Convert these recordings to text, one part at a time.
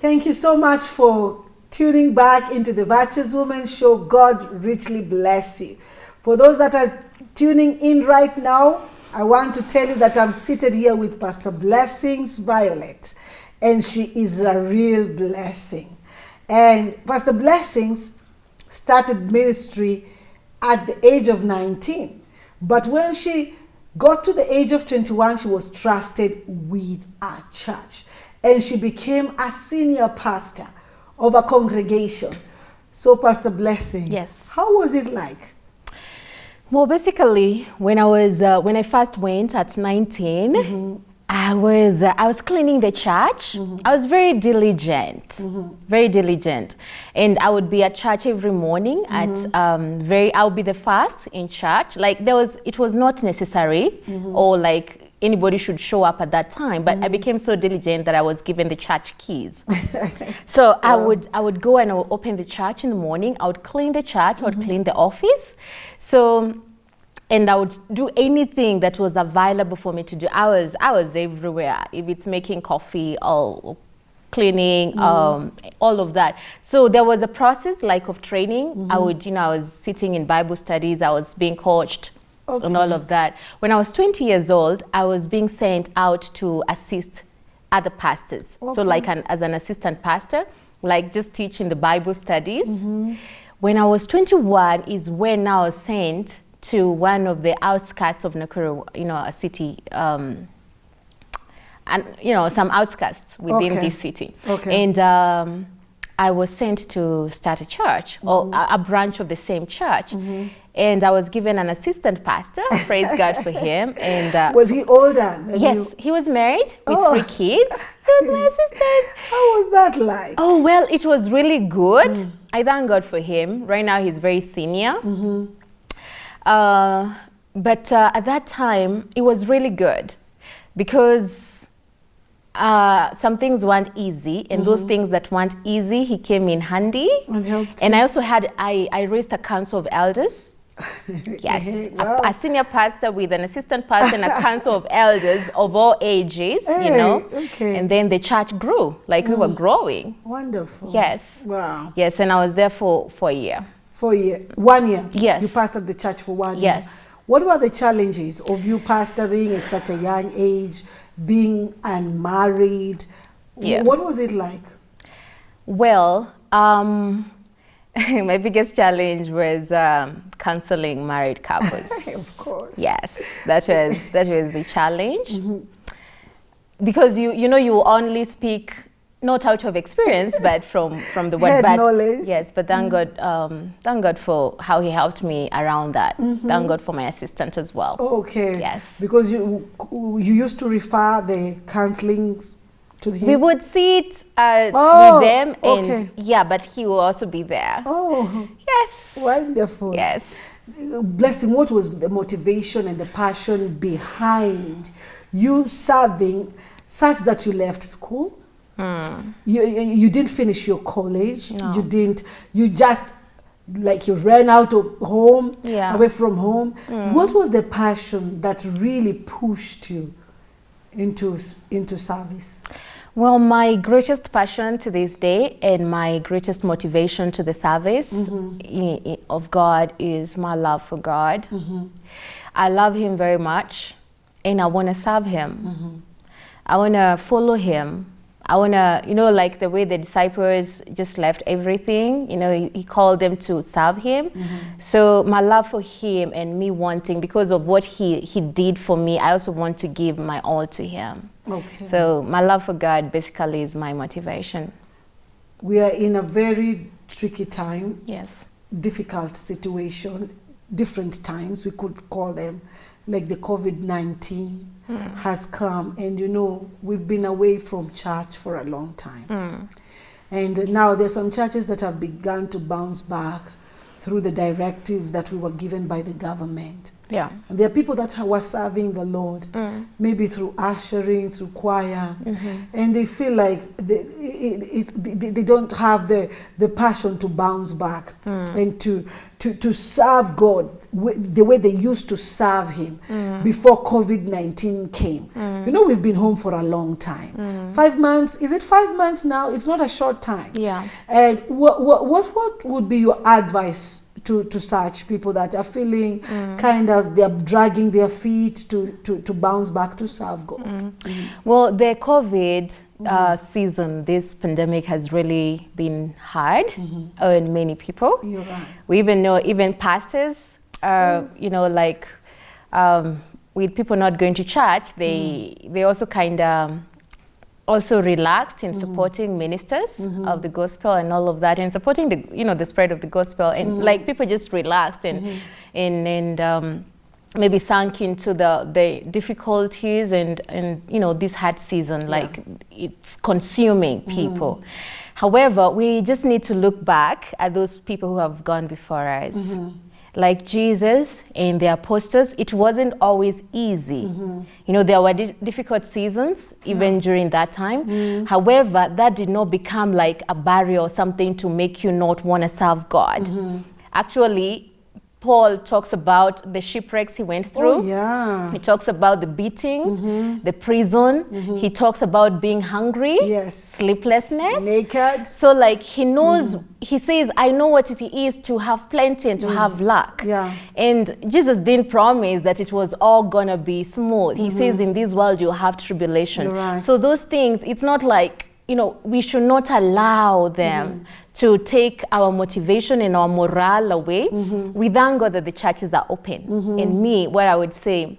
Thank you so much for tuning back into the Virtuous Woman Show. God richly bless you. For those that are tuning in right now, I want to tell you that I'm seated here with Pastor Blessings Violet, and she is a real blessing. And Pastor Blessings started ministry at the age of 19. But when she got to the age of 21, she was trusted with a church. And she became a senior pastor of a congregation. So Pastor Blessing, yes, how was it like? Well, basically, when I first went at 19, I was cleaning the church. I was very diligent, very diligent, and I would be at church every morning. I would be the first in church. Like it was not necessary, or like anybody should show up at that time. But I became so diligent that I was given the church keys. So I would go and I would open the church in the morning. I would clean the church. I would clean the office. So. And I would do anything that was available for me to do. I was everywhere. If it's making coffee or cleaning, all of that. So there was a process like of training. I was sitting in Bible studies. I was being coached and all of that. When I was 20 years old, I was being sent out to assist other pastors. So like as an assistant pastor, like just teaching the Bible studies. When I was 21 is when I was sent to one of the outskirts of Nakuru, a city, and some outskirts within this city. And I was sent to start a church, or a branch of the same church. And I was given an assistant pastor, praise God for him. And was he older than yes, you? He was married with 3 kids. He was my assistant. How was that like? Oh, well, it was really good. I thank God for him. Right now, he's very senior. But at that time, it was really good because some things weren't easy, and those things that weren't easy, he came in handy. And I also I raised a council of elders. Yes, wow. a senior pastor with an assistant pastor and a council of elders of all ages, And then the church grew, like we were growing. Wonderful. Yes. Wow. Yes, and I was there for a year. For a year. 1 year? Yes. You pastored the church for 1 year? Yes. What were the challenges of you pastoring at such a young age, being unmarried? Yeah. What was it like? Well, my biggest challenge was counseling married couples. Of course. Yes, that was the challenge. Because you only speak not out of experience, but from the word. Head knowledge. Yes, but thank God for how he helped me around that. Thank God for my assistant as well. Okay. Yes. Because you used to refer the counseling to him? We would sit with them, and but he will also be there. Oh. Yes. Wonderful. Yes. Blessing, what was the motivation and the passion behind you serving such that you left school? You didn't finish your college. No. You just like you ran out of home, away from home. What was the passion that really pushed you into service? Well, my greatest passion to this day and my greatest motivation to the service of God is my love for God. I love him very much, and I want to serve him. I want to follow him. I want to, like the way the disciples just left everything, he called them to serve him. So my love for him and me wanting, because of what he did for me, I also want to give my all to him. Okay. So my love for God basically is my motivation. We are in a very tricky time. Yes. Difficult situation, different times, we could call them, like the COVID-19 has come, and we've been away from church for a long time. And now there's some churches that have begun to bounce back through the directives that we were given by the government. Yeah. And there are people that were serving the Lord, maybe through ushering, through choir, and they feel like they don't have the passion to bounce back and to serve God the way they used to serve Him before COVID-19 came. You know, we've been home for a long time. 5 months, is it 5 months now? It's not a short time. Yeah. And what would be your advice to such people that are feeling kind of they're dragging their feet to bounce back to serve God? Well, the COVID season, this pandemic has really been hard on many people. You're right. We even know even pastors, you know, like with people not going to church, they also kind of also relaxed in supporting ministers of the gospel and all of that, and supporting the, you know, the spread of the gospel, and like people just relaxed and maybe sunk into the difficulties and you know, this hard season, like it's consuming people. However, we just need to look back at those people who have gone before us. Like Jesus and the apostles, it wasn't always easy. You know, there were difficult seasons even during that time. However, that did not become like a barrier or something to make you not want to serve God. Actually, Paul talks about the shipwrecks he went through. He talks about the beatings, the prison. He talks about being hungry, sleeplessness, naked. So like he knows, he says, I know what it is to have plenty and to have lack. And Jesus didn't promise that it was all gonna be smooth. He says, in this world you'll have tribulation. So those things, it's not like, you know, we should not allow them to take our motivation and our morale away. We thank God that the churches are open. And me, what I would say,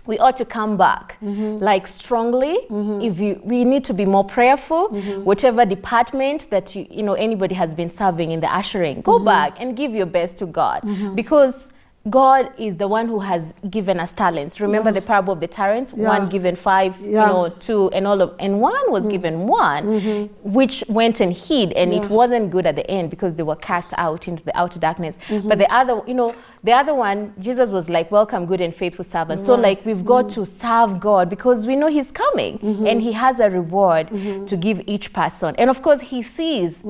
we ought to come back like strongly. If we need to be more prayerful, whatever department that you know anybody has been serving in the ushering, go back and give your best to God, because God is the one who has given us talents. Remember the parable of the talents? One given 5, you know, 2, and one was given 1, which went and hid, and it wasn't good at the end because they were cast out into the outer darkness. But the other, you know, the other one, Jesus was like, welcome, good and faithful servant. So like we've got to serve God because we know He's coming and He has a reward to give each person. And of course He sees.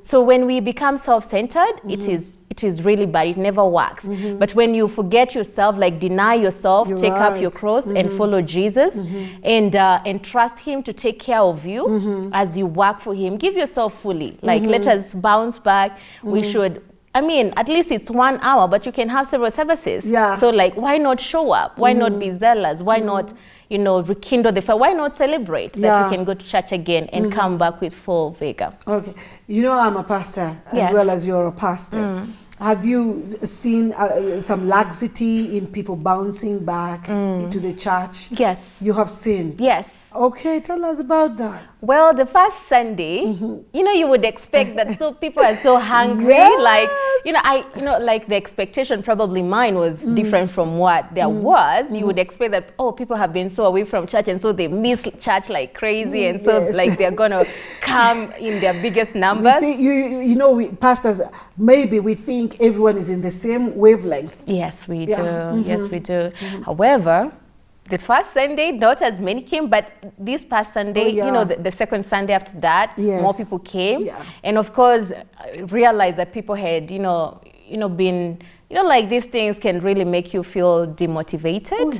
So when we become self-centered, it is really bad. It never works. But when you forget yourself, like deny yourself, take up your cross and follow Jesus and trust Him to take care of you as you work for Him, give yourself fully. Like let us bounce back. We should, I mean, at least it's 1 hour, but you can have several services. So like, why not show up? Why not be zealous? Why not, you know, rekindle the fire? Why not celebrate that we can go to church again and come back with full vigor? Okay. You know, I'm a pastor as well as you're a pastor. Have you seen some laxity in people bouncing back into the church? Yes. You have seen? Yes. Okay, tell us about that. Well, the first Sunday, you know, you would expect that, so people are so hungry, like, you know, like the expectation, probably mine was different from what there was. You would expect that, oh, people have been so away from church and so they miss church like crazy, and so like they're gonna come in their biggest numbers. You know, we pastors, maybe we think everyone is in the same wavelength. Yes, we do. Yes, we do. However, the first Sunday, not as many came, but this past Sunday, you know, the second Sunday after that, more people came. And of course, realized that people had, you know, been, you know, like these things can really make you feel demotivated.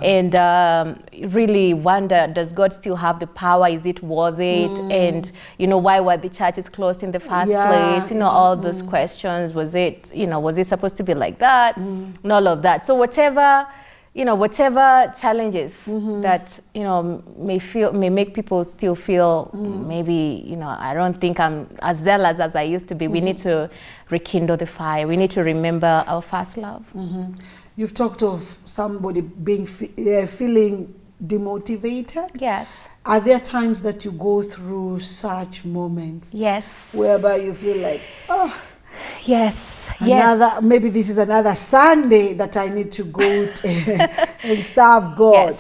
And really wonder, does God still have the power? Is it worth it? And, you know, why were the churches closed in the first place? You know, all those questions. Was it, you know, was it supposed to be like that? And all of that. So whatever, you know, whatever challenges that, you know, may make people still feel maybe, you know, I don't think I'm as zealous as I used to be. We need to rekindle the fire. We need to remember our first love. You've talked of somebody being feeling demotivated. Yes. Are there times that you go through such moments? Yes. Whereby you feel like, oh, yes. Maybe this is another Sunday that I need to go and serve God.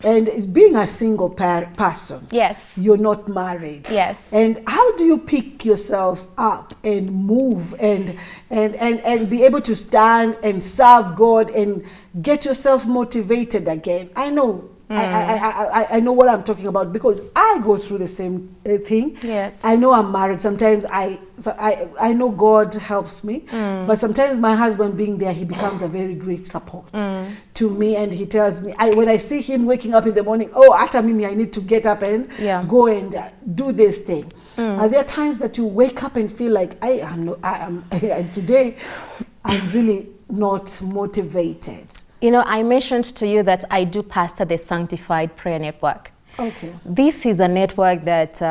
And it's being a single person. Yes. You're not married. Yes. And how do you pick yourself up and move and be able to stand and serve God and get yourself motivated again? I know. I know what I'm talking about because I go through the same thing. Yes. I know I'm married. Sometimes I know God helps me, but sometimes my husband being there, he becomes a very great support to me, and he tells me, when I see him waking up in the morning, after Mimi, I need to get up and go and do this thing. Are there times that you wake up and feel like today I'm really not motivated? You know, I mentioned to you that I do pastor the Sanctified Prayer Network. Okay. This is a network that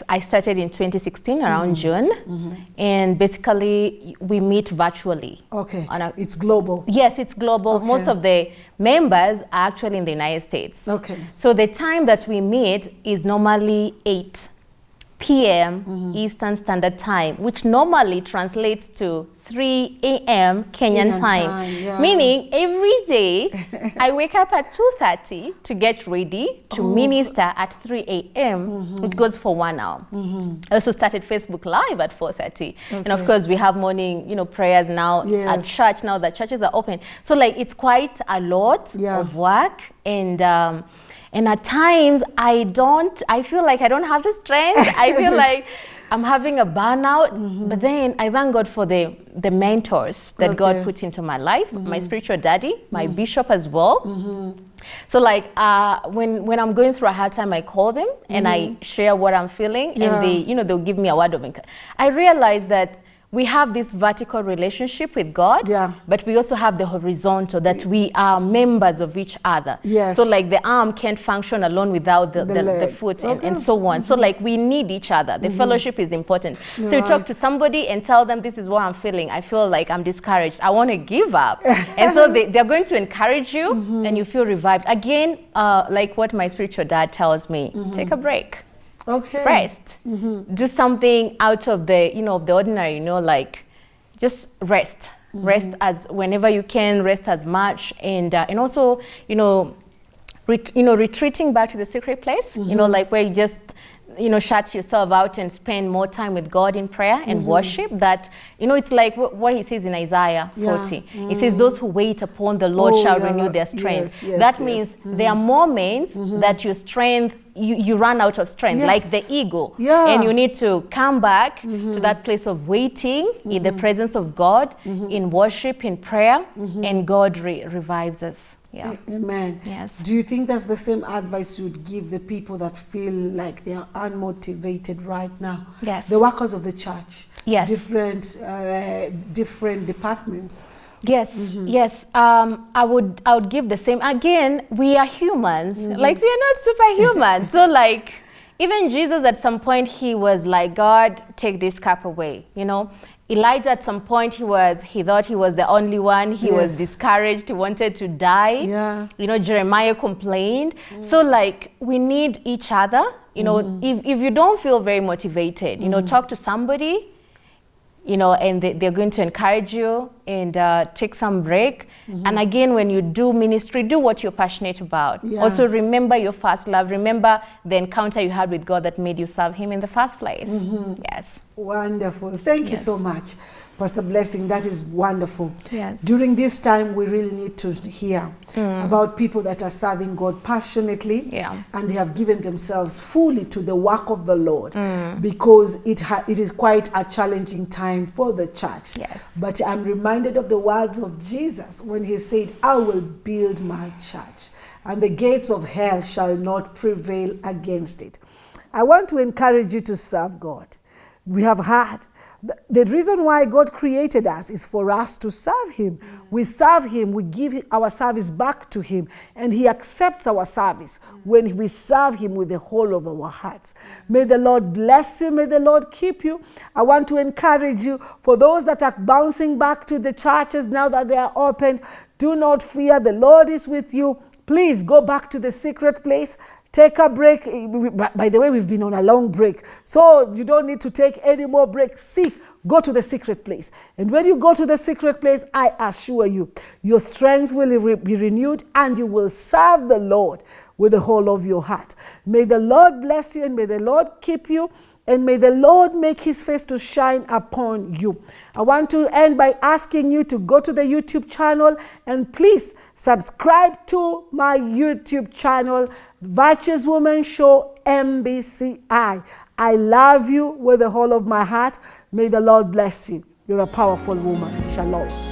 I started in 2016 around June, and basically we meet virtually. Okay. It's global. Yes, it's global. Okay. Most of the members are actually in the United States. Okay. So the time that we meet is normally 8 p.m. Eastern Standard Time, which normally translates to 3 a.m. Kenyan time. Meaning every day I wake up at 2:30 to get ready to minister at 3 a.m. which goes for 1 hour. I also started Facebook Live at 4:30. And of course we have morning, prayers now at church now that churches are open. So like it's quite a lot of work, and at times I feel like I don't have the strength. I feel like I'm having a burnout, but then I thank God for the mentors that God put into my life, my spiritual daddy, my bishop as well. So like when I'm going through a hard time, I call them and I share what I'm feeling, and they'll give me a word of encouragement. I realize that we have this vertical relationship with God, but we also have the horizontal, that we are members of each other. Yes. So like the arm can't function alone without the foot and so on. So like we need each other. The fellowship is important. So you talk to somebody and tell them, this is what I'm feeling. I feel like I'm discouraged. I want to give up. And so they're going to encourage you and you feel revived. Again, like what my spiritual dad tells me, take a break. Okay. Rest. Do something out of the, the ordinary, like just rest. Rest as whenever you can, rest as much. And also, retreating back to the secret place, like where you just, shut yourself out and spend more time with God in prayer and worship. That, it's like what he says in Isaiah 40. He says, those who wait upon the Lord shall renew their strength. That means there are moments that your strength, you run out of strength, like the eagle. And you need to come back to that place of waiting in the presence of God, in worship, in prayer, and God revives us. Yeah. Amen. Yes. Do you think that's the same advice you would give the people that feel like they are unmotivated right now? Yes. The workers of the church. Yes. Different departments. Yes, yes. I would give the same. Again, we are humans. Like, we are not superhuman. So like, even Jesus at some point, he was like, God, take this cup away, Elijah at some point, he thought he was the only one. He was discouraged. He wanted to die. Jeremiah complained. So like, we need each other. If you don't feel very motivated, talk to somebody, and they're going to encourage you, and take some break. And again, when you do ministry, do what you're passionate about. Also remember your first love. Remember the encounter you had with God that made you serve him in the first place. Yes. Wonderful. Thank you so much, Pastor Blessing. That is wonderful. Yes. During this time, we really need to hear about people that are serving God passionately, and they have given themselves fully to the work of the Lord, because it is quite a challenging time for the church. Yes. But I'm reminded of the words of Jesus when he said, I will build my church, and the gates of hell shall not prevail against it. I want to encourage you to serve God. We have heard the reason why God created us is for us to serve him. We serve him, we give our service back to him, and he accepts our service when we serve him with the whole of our hearts. May the Lord bless you. May the Lord keep you. I want to encourage you, for those that are bouncing back to the churches now that they are opened, do not fear. The Lord is with you. Please go back to the secret place. Take a break. By the way, we've been on a long break, so you don't need to take any more breaks. Go to the secret place. And when you go to the secret place, I assure you, your strength will be renewed and you will serve the Lord with the whole of your heart. May the Lord bless you, and may the Lord keep you, and may the Lord make his face to shine upon you. I want to end by asking you to go to the YouTube channel and please subscribe to my YouTube channel, Virtuous Woman Show MBCI. I love you with the whole of my heart. May the Lord bless you. You're a powerful woman. Shalom.